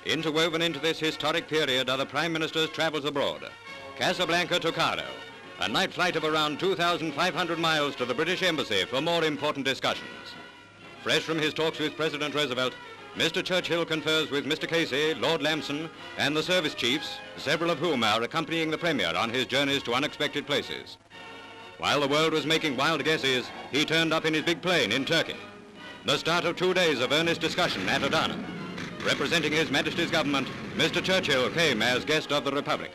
Interwoven into this historic period are the Prime Minister's travels abroad. Casablanca to Cairo, a night flight of around 2,500 miles to the British Embassy for more important discussions. Fresh from his talks with President Roosevelt, Mr. Churchill confers with Mr. Casey, Lord Lampson, and the service chiefs, several of whom are accompanying the Premier on his journeys to unexpected places. While the world was making wild guesses, he turned up in his big plane in Turkey. The start of 2 days of earnest discussion at Adana. Representing His Majesty's government, Mr. Churchill came as guest of the Republic.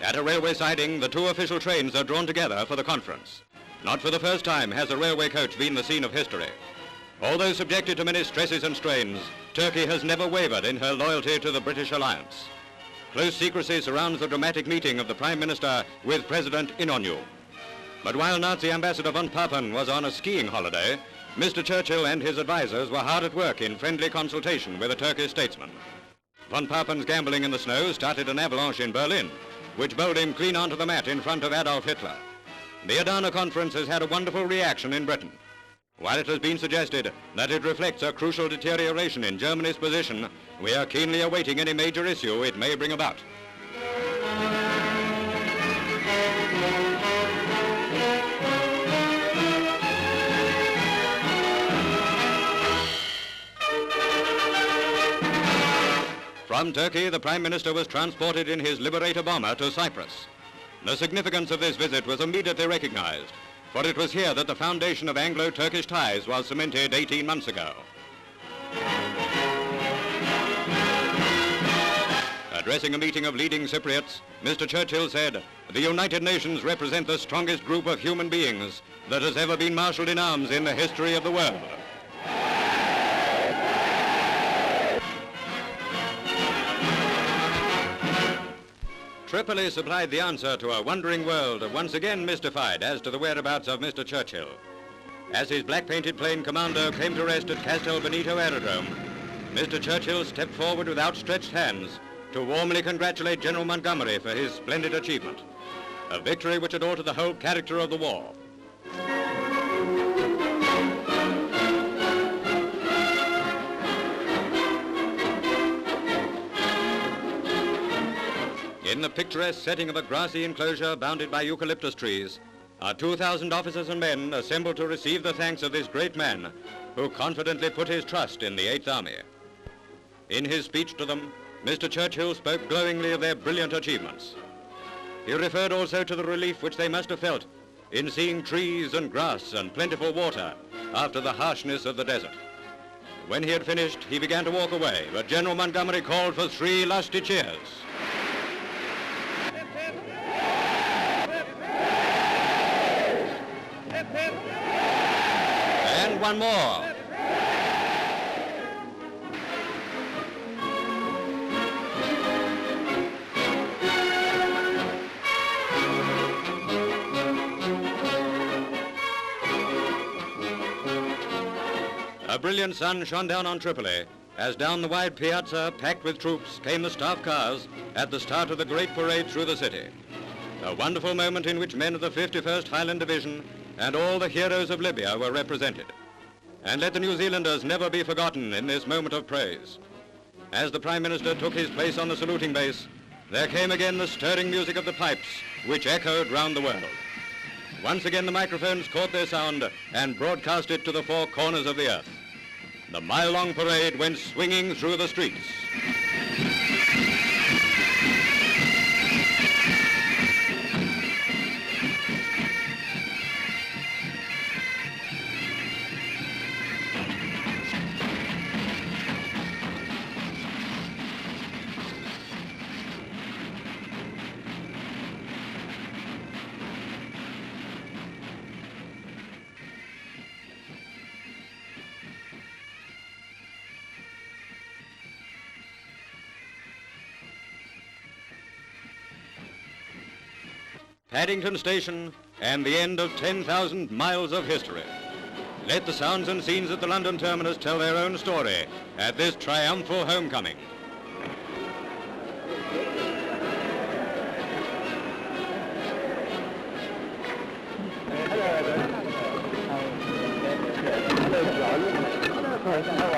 At a railway siding, the two official trains are drawn together for the conference. Not for the first time has a railway coach been the scene of history. Although subjected to many stresses and strains, Turkey has never wavered in her loyalty to the British alliance. Close secrecy surrounds the dramatic meeting of the Prime Minister with President Inonu. But while Nazi Ambassador von Papen was on a skiing holiday, Mr. Churchill and his advisors were hard at work in friendly consultation with a Turkish statesman. Von Papen's gambling in the snow started an avalanche in Berlin, which bowled him clean onto the mat in front of Adolf Hitler. The Adana conference has had a wonderful reaction in Britain. While it has been suggested that it reflects a crucial deterioration in Germany's position, we are keenly awaiting any major issue it may bring about. From Turkey, the Prime Minister was transported in his Liberator bomber to Cyprus. The significance of this visit was immediately recognized, for it was here that the foundation of Anglo-Turkish ties was cemented 18 months ago. Addressing a meeting of leading Cypriots, Mr. Churchill said, "The United Nations represent the strongest group of human beings that has ever been marshaled in arms in the history of the world." Tripoli supplied the answer to a wondering world, once again mystified as to the whereabouts of Mr. Churchill. As his black-painted plane Commando came to rest at Castel Benito Aerodrome, Mr. Churchill stepped forward with outstretched hands to warmly congratulate General Montgomery for his splendid achievement, a victory which had altered the whole character of the war. In the picturesque setting of a grassy enclosure bounded by eucalyptus trees are 2,000 officers and men assembled to receive the thanks of this great man who confidently put his trust in the 8th Army. In his speech to them, Mr. Churchill spoke glowingly of their brilliant achievements. He referred also to the relief which they must have felt in seeing trees and grass and plentiful water after the harshness of the desert. When he had finished, he began to walk away, but General Montgomery called for 3 lusty cheers. And one more. A brilliant sun shone down on Tripoli as down the wide piazza, packed with troops, came the staff cars at the start of the great parade through the city. A wonderful moment in which men of the 51st Highland Division and all the heroes of Libya were represented. And let the New Zealanders never be forgotten in this moment of praise. As the Prime Minister took his place on the saluting base, there came again the stirring music of the pipes, which echoed round the world. Once again the microphones caught their sound and broadcast it to the 4 corners of the earth. The mile-long parade went swinging through the streets. Paddington Station, and the end of 10,000 miles of history. Let the sounds and scenes at the London terminus tell their own story at this triumphal homecoming. Of course.